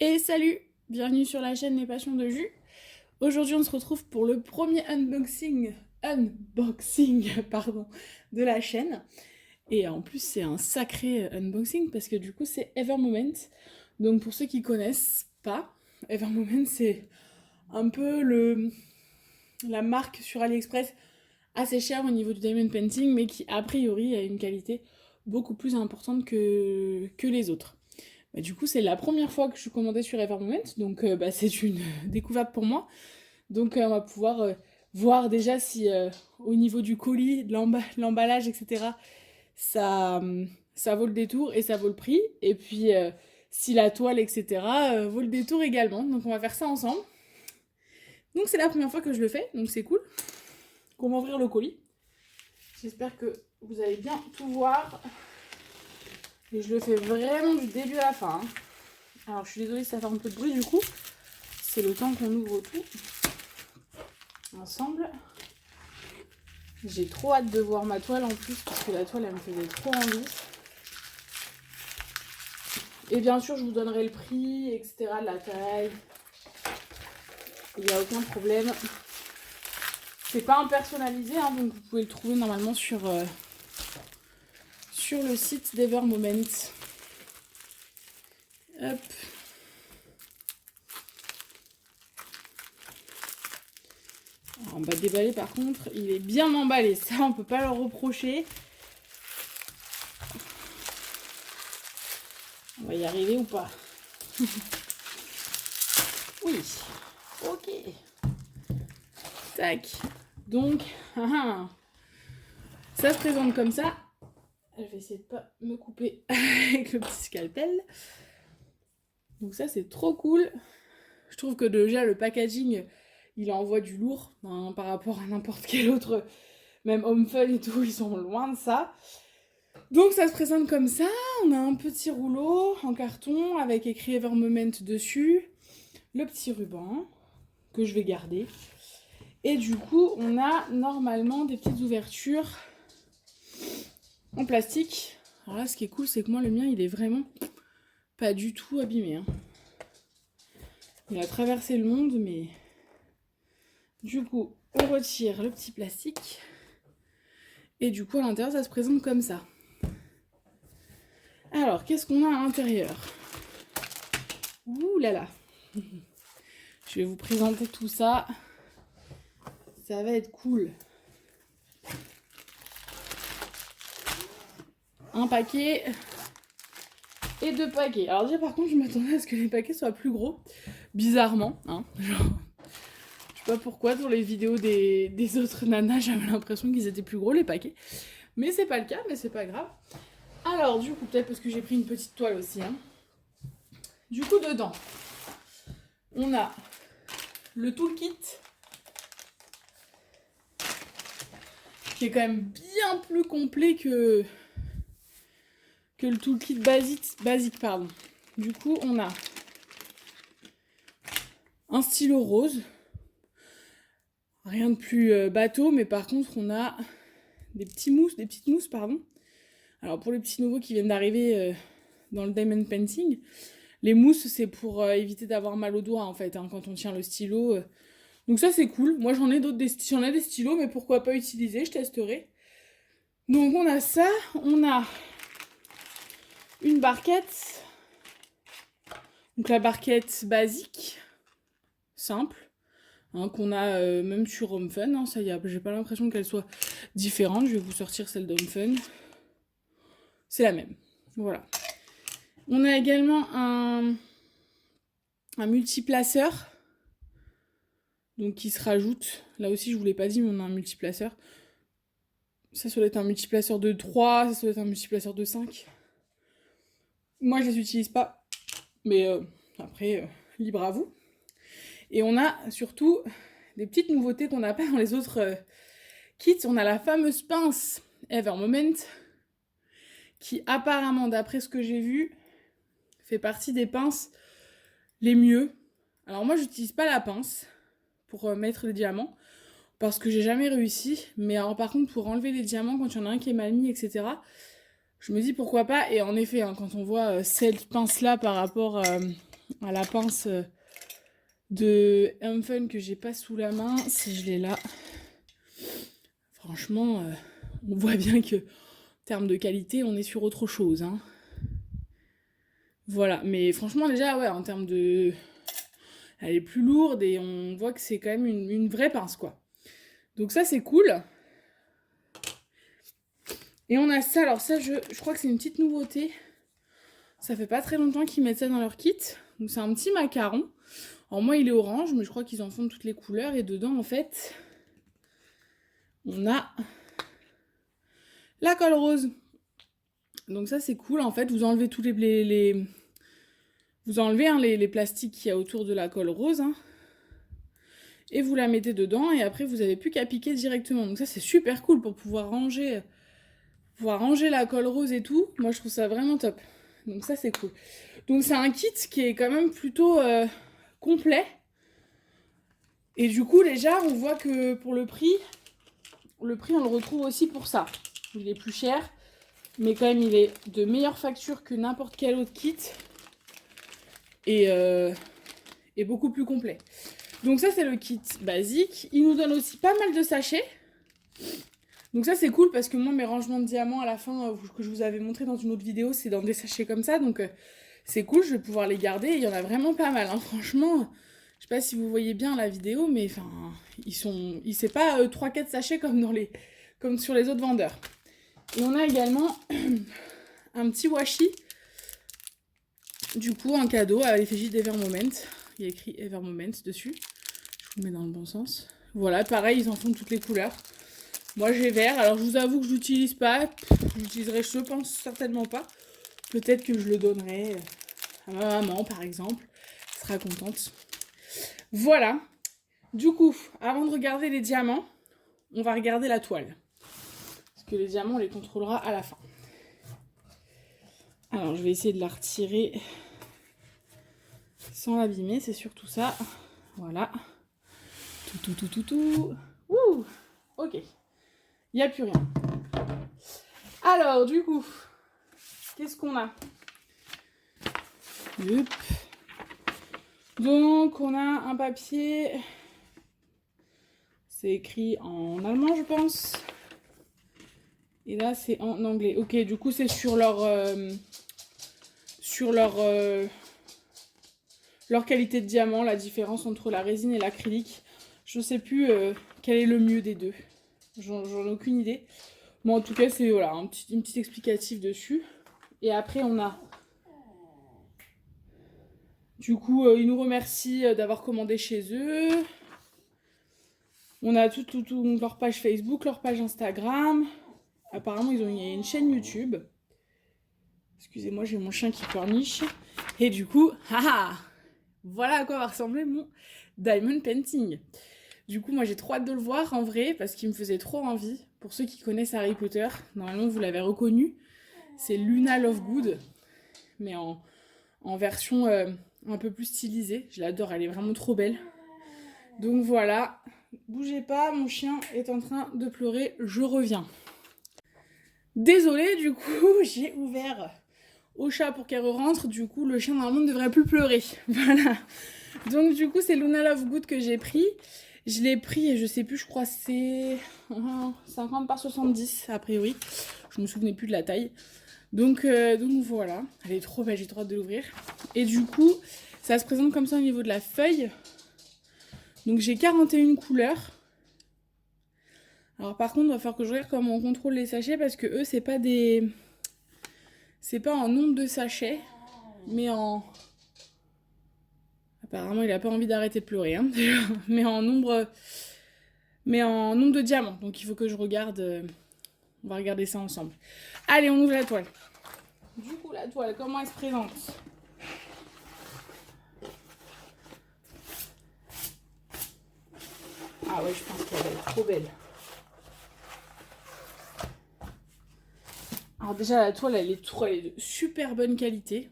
Et salut, bienvenue sur la chaîne Les Passions de Jus. Aujourd'hui on se retrouve pour le premier unboxing pardon, de la chaîne. Et en plus c'est un sacré unboxing parce que du coup c'est Evermoment. Donc pour ceux qui connaissent pas, Evermoment c'est un peu la marque sur AliExpress assez chère au niveau du diamond painting mais qui a priori a une qualité beaucoup plus importante que les autres. Bah, du coup, c'est la première fois que je suis commandée sur Evermoment, donc c'est une découverte pour moi. Donc on va pouvoir voir déjà si au niveau du colis, de l'emballage, etc., ça vaut le détour et ça vaut le prix. Et puis si la toile, etc., vaut le détour également. Donc on va faire ça ensemble. Donc c'est la première fois que je le fais, donc c'est cool. On va ouvrir le colis. J'espère que vous allez bien tout voir. Et je le fais vraiment du début à la fin. Hein. Alors je suis désolée si ça fait un peu de bruit du coup. C'est le temps qu'on ouvre tout ensemble. J'ai trop hâte de voir ma toile en plus parce que la toile elle me faisait trop envie. Et bien sûr je vous donnerai le prix, etc. de la taille. Il n'y a aucun problème. C'est pas impersonnalisé hein, donc vous pouvez le trouver normalement sur le site d'Evermoment. Hop. Alors, on va déballer par contre, il est bien emballé, ça on peut pas le reprocher. On va y arriver ou pas? Oui, ok. Tac. Donc, ça se présente comme ça. Je vais essayer de pas me couper avec le petit scalpel. Donc ça c'est trop cool. Je trouve que déjà le packaging, il envoie du lourd hein, par rapport à n'importe quel autre, même Home Fun et tout, ils sont loin de ça. Donc ça se présente comme ça, on a un petit rouleau en carton avec écrit Evermoment dessus, le petit ruban que je vais garder. Et du coup, on a normalement des petites ouvertures en plastique. Alors là, ce qui est cool, c'est que moi, le mien, il est vraiment pas du tout abîmé. Hein. Il a traversé le monde, mais... Du coup, on retire le petit plastique. Et du coup, à l'intérieur, ça se présente comme ça. Alors, qu'est-ce qu'on a à l'intérieur? Ouh là là. Je vais vous présenter tout ça. Ça va être cool. Un paquet et 2 paquets. Alors déjà par contre je m'attendais à ce que les paquets soient plus gros. Bizarrement. Hein. Genre, je sais pas pourquoi dans les vidéos des autres nanas j'avais l'impression qu'ils étaient plus gros les paquets. Mais c'est pas le cas, mais c'est pas grave. Alors du coup peut-être parce que j'ai pris une petite toile aussi. Hein. Du coup dedans on a le toolkit. Qui est quand même bien plus complet que le toolkit basique pardon. Du coup, on a un stylo rose. Rien de plus bateau, mais par contre, on a des petites mousses, pardon. Alors, pour les petits nouveaux qui viennent d'arriver dans le diamond painting, les mousses, c'est pour éviter d'avoir mal aux doigts, en fait, hein, quand on tient le stylo. Donc ça, c'est cool. Moi, j'en ai des stylos, mais pourquoi pas utiliser, je testerai. Donc, on a ça. On a une barquette. Donc, la barquette basique, simple. Hein, qu'on a même sur Home Fun, hein, ça y a, j'ai pas l'impression qu'elle soit différente. Je vais vous sortir celle d'Home Fun. C'est la même. Voilà. On a également un multiplaceur. Donc qui se rajoute. Là aussi je vous l'ai pas dit mais on a un multiplaceur. Ça doit être un multiplaceur de 3, ça doit être un multiplaceur de 5. Moi je les utilise pas. Mais après, libre à vous. Et on a surtout des petites nouveautés qu'on n'a pas dans les autres kits. On a la fameuse pince Evermoment qui apparemment, d'après ce que j'ai vu, fait partie des pinces les mieux. Alors moi, j'utilise pas la pince pour mettre les diamants. parce que j'ai jamais réussi. Mais alors, par contre, pour enlever les diamants, quand il y en a un qui est mal mis, etc., je me dis pourquoi pas. Et en effet, hein, quand on voit cette pince-là par rapport à la pince de Fun que j'ai pas sous la main, si je l'ai là, franchement, on voit bien que en termes de qualité, on est sur autre chose. Hein. Voilà, mais franchement, déjà, ouais, en termes de... Elle est plus lourde et on voit que c'est quand même une vraie pince, quoi. Donc ça, c'est cool. Et on a ça, alors ça, je crois que c'est une petite nouveauté. Ça fait pas très longtemps qu'ils mettent ça dans leur kit. Donc c'est un petit macaron. Alors moi, il est orange, mais je crois qu'ils en font de toutes les couleurs. Et dedans, en fait, on a la colle rose. Donc ça, c'est cool. En fait, vous enlevez tous vous enlevez hein, les plastiques qu'il y a autour de la colle rose. Hein, et vous la mettez dedans. Et après, vous n'avez plus qu'à piquer directement. Donc ça, c'est super cool pour pouvoir ranger la colle rose et tout. Moi, je trouve ça vraiment top. Donc ça, c'est cool. Donc c'est un kit qui est quand même plutôt complet. Et du coup, déjà, on voit que pour le prix, on le retrouve aussi pour ça. Il est plus cher, mais quand même, il est de meilleure facture que n'importe quel autre kit. Et beaucoup plus complet. Donc ça, c'est le kit basique. Il nous donne aussi pas mal de sachets. Donc ça, c'est cool parce que moi, mes rangements de diamants à la fin, que je vous avais montré dans une autre vidéo, c'est dans des sachets comme ça. Donc c'est cool, je vais pouvoir les garder. Il y en a vraiment pas mal. Hein. Franchement, je sais pas si vous voyez bien la vidéo, mais enfin, c'est pas 3-4 sachets comme sur les autres vendeurs. Et on a également un petit washi, du coup, un cadeau à l'effigie d'Evermoment. Il y a écrit Evermoment dessus. Je vous le mets dans le bon sens. Voilà, pareil, ils en font de toutes les couleurs. Moi, j'ai vert. Alors, je vous avoue que je l'utilise pas. Je l'utiliserai, je pense, certainement pas. Peut-être que je le donnerai à ma maman, par exemple. Elle sera contente. Voilà. Du coup, avant de regarder les diamants, on va regarder la toile. Parce que les diamants, on les contrôlera à la fin. Alors, je vais essayer de la retirer sans l'abîmer, c'est surtout ça. Voilà. Tout. Ouh. Ok. Il n'y a plus rien. Alors, du coup, qu'est-ce qu'on a? Hop. Donc, on a un papier. C'est écrit en allemand, je pense. Et là, c'est en anglais. Ok, du coup, c'est sur leur qualité de diamant, la différence entre la résine et l'acrylique. Je sais plus quel est le mieux des deux. J'en ai aucune idée. Mais en tout cas, c'est voilà, une petite explicatif dessus. Et après, on a... Du coup, ils nous remercient d'avoir commandé chez eux. On a tout leur page Facebook, leur page Instagram. Apparemment, il y a une chaîne YouTube. Excusez-moi, j'ai mon chien qui pleurniche. Et du coup, voilà à quoi va ressembler mon diamond painting. Du coup, moi, j'ai trop hâte de le voir en vrai parce qu'il me faisait trop envie. Pour ceux qui connaissent Harry Potter, normalement, vous l'avez reconnu. C'est Luna Lovegood, mais en version un peu plus stylisée. Je l'adore, elle est vraiment trop belle. Donc voilà, bougez pas, mon chien est en train de pleurer, je reviens. Désolée, du coup, j'ai ouvert au chat pour qu'elle rentre. Du coup, le chien, normalement, ne devrait plus pleurer. Voilà. Donc, du coup, c'est Luna Lovegood que j'ai pris. Je l'ai pris, et je sais plus, je crois que c'est 50 par 70, a priori. Je me souvenais plus de la taille. Donc voilà. Elle est trop belle, j'ai trop hâte de l'ouvrir. Et du coup, ça se présente comme ça au niveau de la feuille. Donc, j'ai 41 couleurs. Alors par contre, il va falloir que je regarde comment on contrôle les sachets parce que eux, c'est pas en nombre de sachets, mais en... Apparemment, il a pas envie d'arrêter de pleurer, hein, mais en nombre de diamants. Donc il faut que je regarde... On va regarder ça ensemble. Allez, on ouvre la toile. Du coup, la toile, comment elle se présente? Ah ouais, je pense qu'elle est trop belle. Alors déjà, la toile, elle est de super bonne qualité.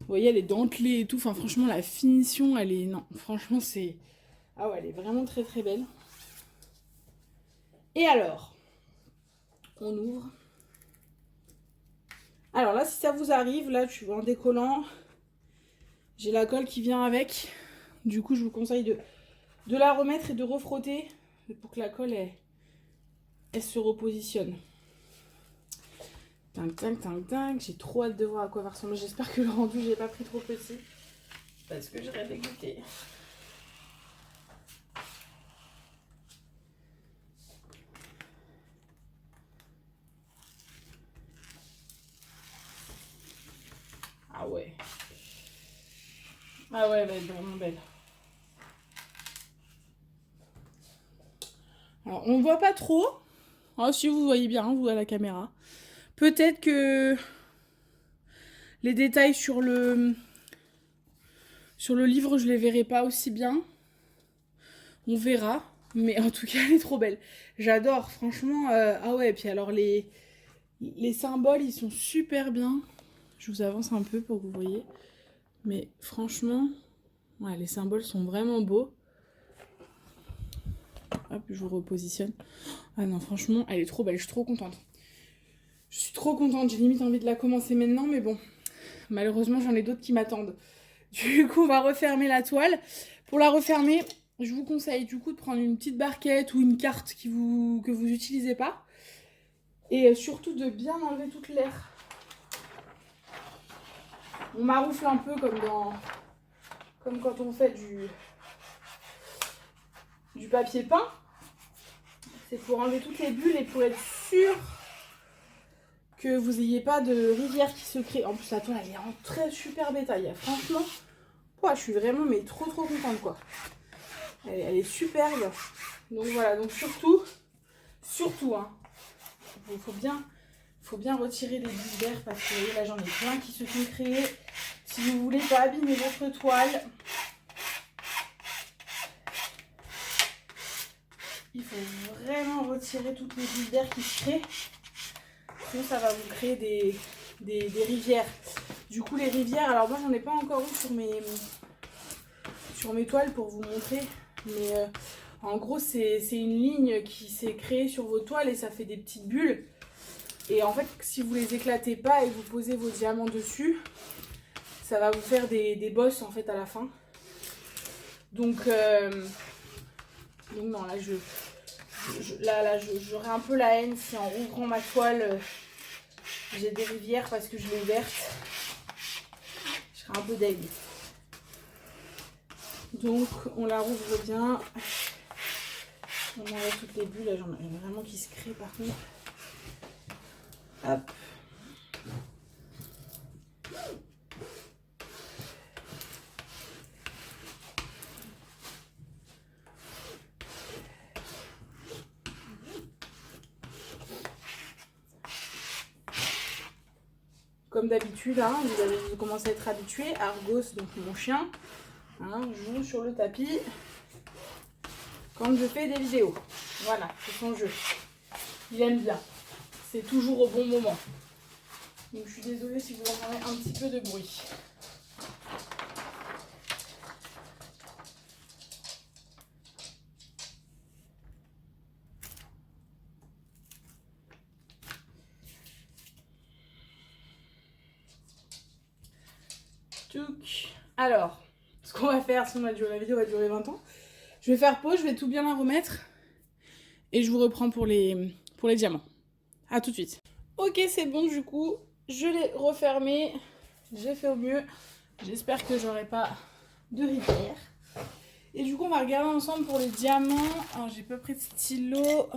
Vous voyez, elle est dentelée et tout. Enfin, franchement, la finition, elle est... Non, franchement, c'est... Ah ouais, elle est vraiment très très belle. Et alors, on ouvre. Alors là, si ça vous arrive, là tu vois en décollant, j'ai la colle qui vient avec. Du coup, je vous conseille de la remettre et de refrotter pour que la colle elle se repositionne. Tinc, tinc, tinc, tinc. J'ai trop hâte de voir à quoi va ressembler. J'espère que le rendu, j'ai pas pris trop petit. Parce que j'aurais dégoûté. Ah ouais. Ah ouais, elle va être vraiment belle. Alors, on ne voit pas trop. Oh, si vous voyez bien, vous à la caméra. Peut-être que les détails sur le livre, je les verrai pas aussi bien. On verra. Mais en tout cas, elle est trop belle. J'adore, franchement. Ah ouais, et puis alors les symboles, ils sont super bien. Je vous avance un peu pour que vous voyez. Mais franchement, ouais, les symboles sont vraiment beaux. Hop, je vous repositionne. Ah non, franchement, elle est trop belle. Je suis trop contente. Je suis trop contente. J'ai limite envie de la commencer maintenant. Mais bon, malheureusement, j'en ai d'autres qui m'attendent. Du coup, on va refermer la toile. Pour la refermer, je vous conseille du coup de prendre une petite barquette ou une carte que vous n'utilisez pas. Et surtout de bien enlever toute l'air. On maroufle un peu comme quand on fait du papier peint. C'est pour enlever toutes les bulles et pour être sûr que vous n'ayez pas de rivière qui se crée. En plus, la toile, elle est en très super détail. Franchement, ouais, je suis vraiment mais trop contente quoi. Elle est superbe. Donc voilà, donc surtout, hein, faut bien retirer les bulles d'air parce que là j'en ai plein qui se sont créés. Si vous voulez pas abîmer votre toile, il faut vraiment retirer toutes les bulles d'air qui se créent. Sinon ça va vous créer des rivières. Du coup les rivières, alors moi j'en ai pas encore eu sur mes toiles pour vous montrer. Mais en gros c'est une ligne qui s'est créée sur vos toiles et ça fait des petites bulles. Et en fait si vous les éclatez pas et vous posez vos diamants dessus, ça va vous faire des bosses en fait à la fin. Donc non, là j'aurais un peu la haine si en rouvrant ma toile j'ai des rivières parce que je l'ai ouverte. Je serais un peu deg. Donc on la rouvre bien. On enlève toutes les bulles. Là j'en ai vraiment qui se créent par contre. Hop. Comme d'habitude, hein, vous commencez à être habitué. Argos, donc mon chien, hein, joue sur le tapis quand je fais des vidéos. Voilà, c'est son jeu. Il aime bien. C'est toujours au bon moment. Donc je suis désolée si vous entendez un petit peu de bruit. Alors, ce qu'on va faire, sinon la vidéo va durer 20 ans. Je vais faire pause, je vais tout bien la remettre. Et je vous reprends pour les diamants. A tout de suite. Ok, c'est bon, du coup, je l'ai refermé. J'ai fait au mieux. J'espère que j'aurai pas de rivière. Et du coup, on va regarder ensemble pour les diamants. Alors, j'ai pas pris de stylo.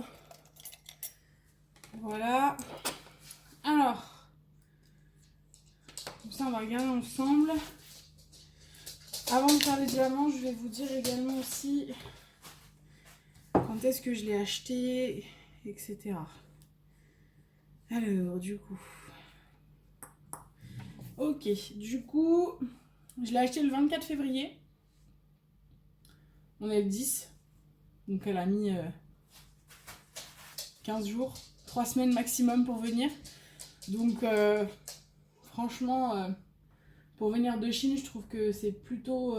Voilà. Alors, comme ça, on va regarder ensemble. Avant de faire les diamants, je vais vous dire également aussi quand est-ce que je l'ai acheté, etc. Alors, du coup... Ok, du coup, je l'ai acheté le 24 février. On est le 10. Donc elle a mis 15 jours, 3 semaines maximum pour venir. Donc franchement, pour venir de Chine, je trouve que c'est plutôt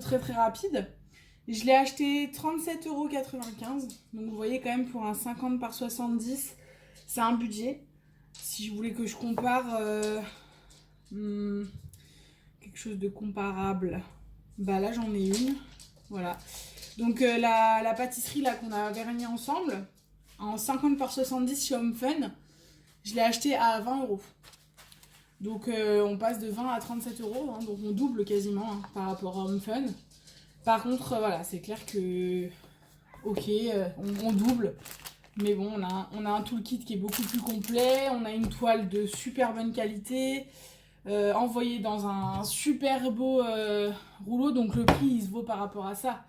très rapide. Je l'ai acheté 37,95 €. Donc vous voyez quand même pour un 50 par 70, c'est un budget. Si je voulais que je compare quelque chose de comparable, bah là j'en ai une. Voilà. Donc la pâtisserie là qu'on a vernie ensemble, en 50 par 70 chez Home Fun, je l'ai acheté à 20 €. Donc on passe de 20 à 37 €, hein, donc on double quasiment hein, par rapport à Home Fun. Par contre, voilà, c'est clair que, ok, on double, mais bon, on a un toolkit qui est beaucoup plus complet, on a une toile de super bonne qualité, envoyée dans un super beau rouleau, donc le prix il se vaut par rapport à ça,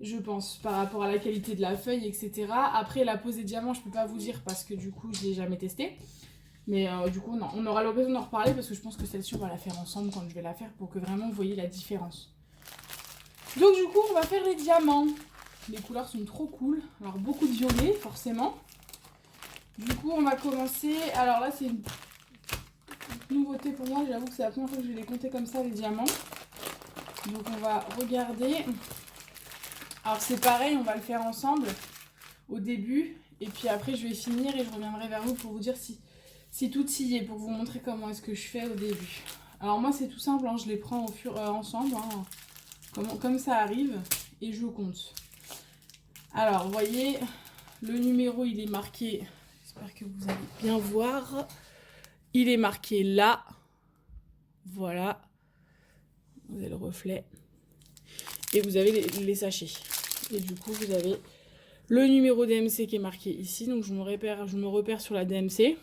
je pense, par rapport à la qualité de la feuille, etc. Après, la pose des diamants, je peux pas vous dire parce que du coup, je l'ai jamais testé. Mais du coup, non, on aura l'occasion d'en reparler parce que je pense que celle-ci, on va la faire ensemble quand je vais la faire pour que vraiment vous voyez la différence. Donc du coup, on va faire les diamants. Les couleurs sont trop cool. Alors, beaucoup de violet, forcément. Du coup, on va commencer. Alors là, c'est une nouveauté pour moi. J'avoue que c'est la première fois que je vais les compter comme ça, les diamants. Donc, on va regarder. Alors, c'est pareil, on va le faire ensemble au début. Et puis après, je vais finir et je reviendrai vers vous pour vous dire si tout y est, pour vous montrer comment est-ce que je fais au début. Alors moi, c'est tout simple, hein, je les prends ensemble, hein, comme ça arrive, et je compte. Alors, vous voyez, le numéro, il est marqué, j'espère que vous allez bien voir. Il est marqué là. Voilà. Vous avez le reflet. Et vous avez les sachets. Et du coup, vous avez le numéro DMC qui est marqué ici. Donc, je me repère sur la DMC.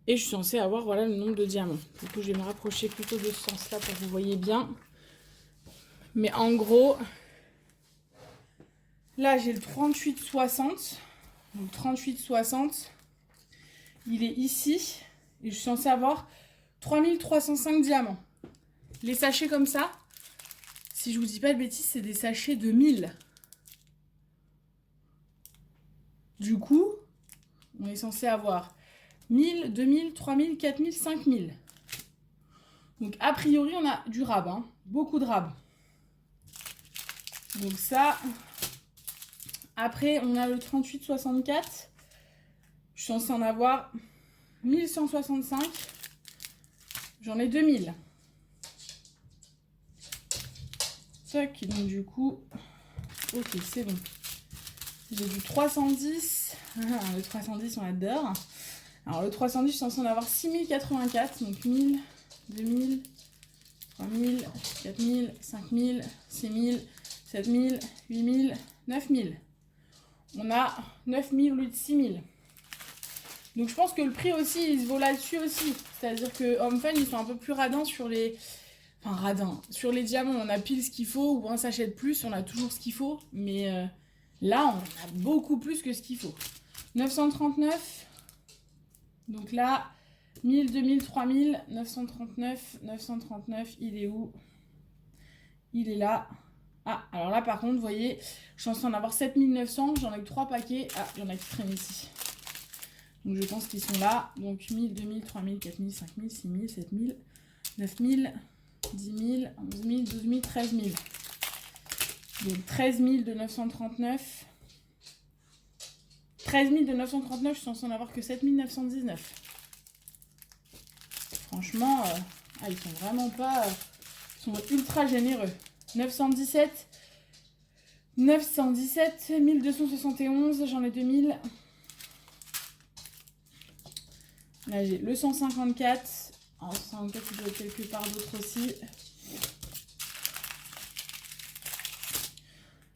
Et je suis censée avoir voilà, le nombre de diamants. Du coup, je vais me rapprocher plutôt de ce sens-là pour que vous voyez bien. Mais en gros, là, j'ai le 38,60. Donc, 38,60. Il est ici. Et je suis censée avoir 3305 diamants. Les sachets comme ça, si je vous dis pas de bêtises, c'est des sachets de 1000. Du coup, on est censé avoir 1000, 2000, 3000, 4000, 5000. Donc, a priori, on a du rab, hein. Beaucoup de rab. Donc ça. Après, on a le 38,64. Je suis censée en avoir 1165. J'en ai 2000. Tac, donc du coup, ok, c'est bon. J'ai du 310. Le 310, on adore. Alors, le 310, je suis censée en avoir 6084. Donc 1000, 2000, 3000, 4000, 5000, 6000, 7000, 8000, 9000. On a 9000 au lieu de 6000. Donc je pense que le prix aussi, il se vaut là-dessus aussi. C'est-à-dire que Home Fun, ils sont un peu plus radins sur les... Enfin, radins. Sur les diamants, on a pile ce qu'il faut, ou un sachet de plus, on a toujours ce qu'il faut. Mais là, on a beaucoup plus que ce qu'il faut. 939. Donc là, 1000, 2000, 3000, 939, 939, il est où? Il est là. Ah, alors là, par contre, vous voyez, je suis censée en avoir 7900, j'en ai que 3 paquets. Ah, il y en a qui traînent ici. Donc je pense qu'ils sont là. Donc 1000, 2000, 3000, 4000, 5000, 6000, 7000, 9000, 10 000, 11 000, 12 000, 13 000. Donc 13 000 de 939. 13 000 de 939, je suis censée en avoir que 7 919. Franchement, ils sont vraiment pas... ils sont ultra généreux. 917. 917, 1271, j'en ai 2000. Là, j'ai le 154. En 154, il doit être quelque part d'autre aussi.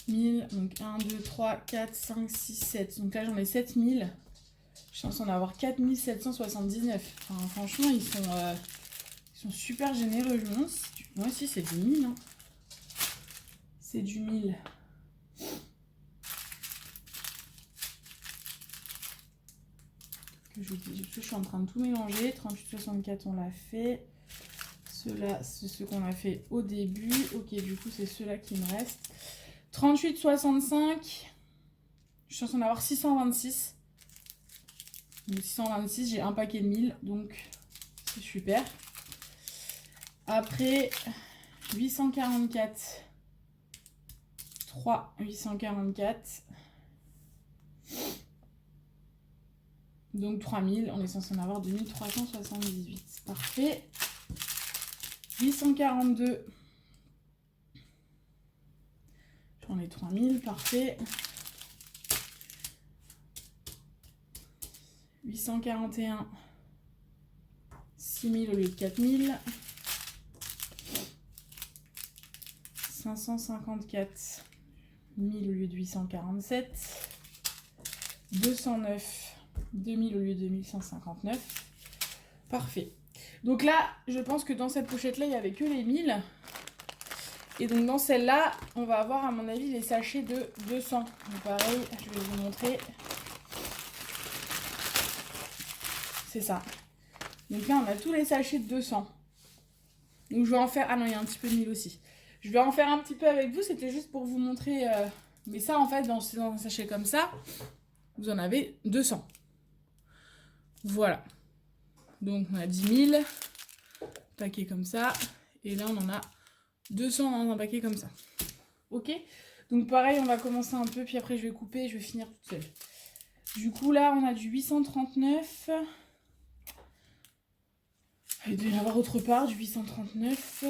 1000, donc 1, 2, 3, 4, 5, 6, 7. Donc là, j'en ai 7000. Je suis censée en avoir 4779. Enfin, franchement, ils sont super généreux. Je me demande si... Moi aussi, c'est du 1000. Hein. C'est du 1000. Je suis en train de tout mélanger. 38,64 on l'a fait. Ceux-là, c'est ceux qu'on a fait au début. Ok, du coup, c'est ceux-là qui me restent. 38,65. Je suis censée en avoir 626. Donc 626, j'ai un paquet de 1000. Donc, c'est super. Après, 844. 3 844. Donc 3000, on est censé en avoir 2378. Parfait. 842. J'en ai 3000, parfait. 841. 6000 au lieu de 4000. 554 1000 au lieu de 847. 209 2000 au lieu de 1159. Parfait. Donc là, je pense que dans cette pochette-là, il n'y avait que les 1000. Et donc dans celle-là, on va avoir à mon avis les sachets de 200. Donc pareil, je vais vous montrer. C'est ça. Donc là, on a tous les sachets de 200. Donc je vais en faire... Ah non, il y a un petit peu de 1000 aussi. Je vais en faire un petit peu avec vous, c'était juste pour vous montrer... Mais ça, en fait, dans un sachet comme ça, vous en avez 200. Voilà. Donc on a 10 000 paquets comme ça. Et là, on en a 200 dans un paquet comme ça. Ok? Donc pareil, on va commencer un peu, puis après je vais couper et je vais finir toute seule. Du coup, là, on a du 839. Il doit y en avoir autre part, du 839.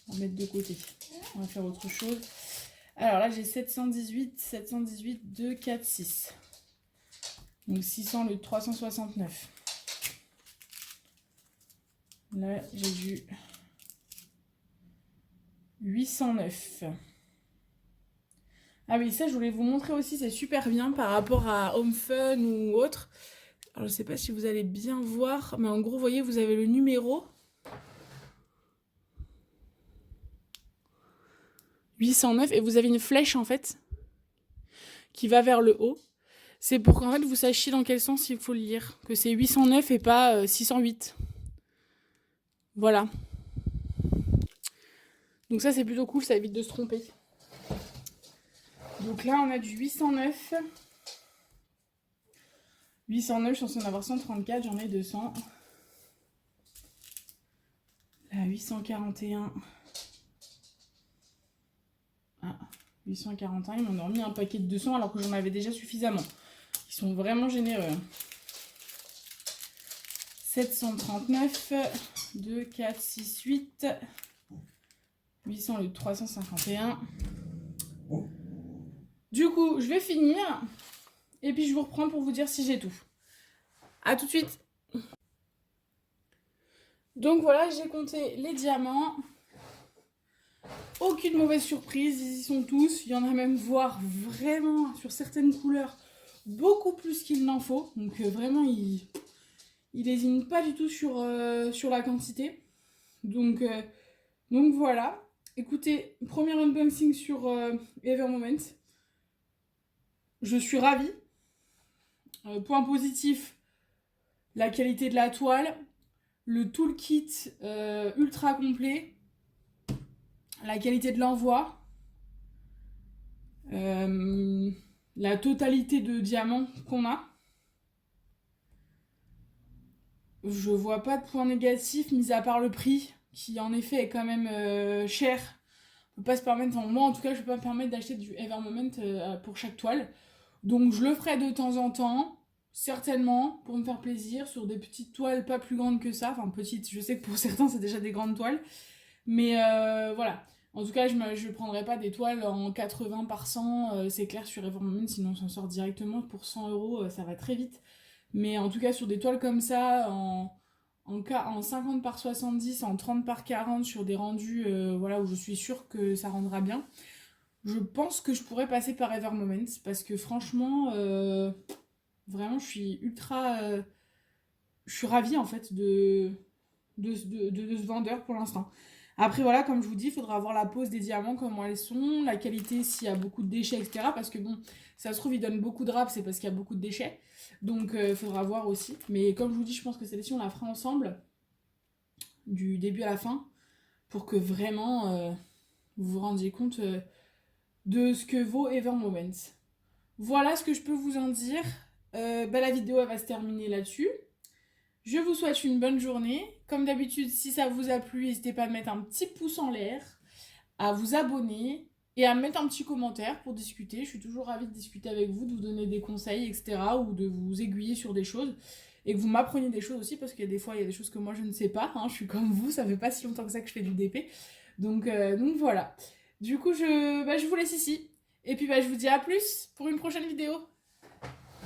On va mettre de côté. On va faire autre chose. Alors là, j'ai 718, 2, 4, 6. Donc 600 le 369. Là, j'ai du 809. Ah oui, ça, je voulais vous montrer aussi, c'est super bien par rapport à Home Fun ou autre. Alors, je sais pas si vous allez bien voir, mais en gros, vous voyez, vous avez le numéro 809 et vous avez une flèche, en fait, qui va vers le haut. C'est pour qu'en fait, vous sachiez dans quel sens il faut le lire. Que c'est 809 et pas 608. Voilà. Donc ça, c'est plutôt cool, ça évite de se tromper. Donc là, on a du 809. 809, je suis censée en avoir 134, j'en ai 200. Là, 841. Ah, 841, ils m'ont remis un paquet de 200 alors que j'en avais déjà suffisamment. Ils sont vraiment généreux. 739, 2, 4, 6, 8. 800 le 351. Du coup, je vais finir. Et puis je vous reprends pour vous dire si j'ai tout. A tout de suite. Donc voilà, j'ai compté les diamants. Aucune mauvaise surprise, ils y sont tous. Il y en a même, voire vraiment, sur certaines couleurs, beaucoup plus qu'il n'en faut. Donc vraiment, il lésine pas du tout sur la quantité. Donc voilà. Écoutez, premier unboxing sur Evermoment. Je suis ravie. Point positif, la qualité de la toile, le toolkit ultra complet, la qualité de l'envoi, la totalité de diamants qu'on a. Je vois pas de point négatif, mis à part le prix, qui en effet est quand même cher. On peut pas se permettre, enfin, moi en tout cas, je peux pas me permettre d'acheter du Evermoment pour chaque toile. Donc je le ferai de temps en temps, certainement, pour me faire plaisir, sur des petites toiles pas plus grandes que ça. Enfin petites, je sais que pour certains c'est déjà des grandes toiles. Mais voilà. En tout cas, je ne prendrai pas des toiles en 80 par 100, c'est clair, sur Evermoment, sinon on s'en sort directement. Pour 100 €, ça va très vite. Mais en tout cas, sur des toiles comme ça, en 50 par 70, en 30 par 40, sur des rendus voilà, où je suis sûre que ça rendra bien, je pense que je pourrais passer par Evermoment parce que franchement, vraiment, je suis ultra... je suis ravie en fait de ce vendeur pour l'instant. Après voilà, comme je vous dis, il faudra voir la pose des diamants, comment elles sont, la qualité, s'il y a beaucoup de déchets, etc. Parce que bon, ça se trouve, ils donnent beaucoup de rap, c'est parce qu'il y a beaucoup de déchets. Donc il faudra voir aussi. Mais comme je vous dis, je pense que celle-ci, on la fera ensemble, du début à la fin, pour que vraiment vous vous rendiez compte de ce que vaut Evermoment. Voilà ce que je peux vous en dire. La vidéo elle va se terminer là-dessus. Je vous souhaite une bonne journée. Comme d'habitude, si ça vous a plu, n'hésitez pas à mettre un petit pouce en l'air. à vous abonner et à mettre un petit commentaire pour discuter. Je suis toujours ravie de discuter avec vous, de vous donner des conseils, etc. ou de vous aiguiller sur des choses et que vous m'appreniez des choses aussi parce qu'il y a des fois, il y a des choses que moi je ne sais pas. Hein, je suis comme vous, ça fait pas si longtemps que ça que je fais du DP. Donc voilà. Du coup, je vous laisse ici. Et puis je vous dis à plus pour une prochaine vidéo.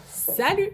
Salut!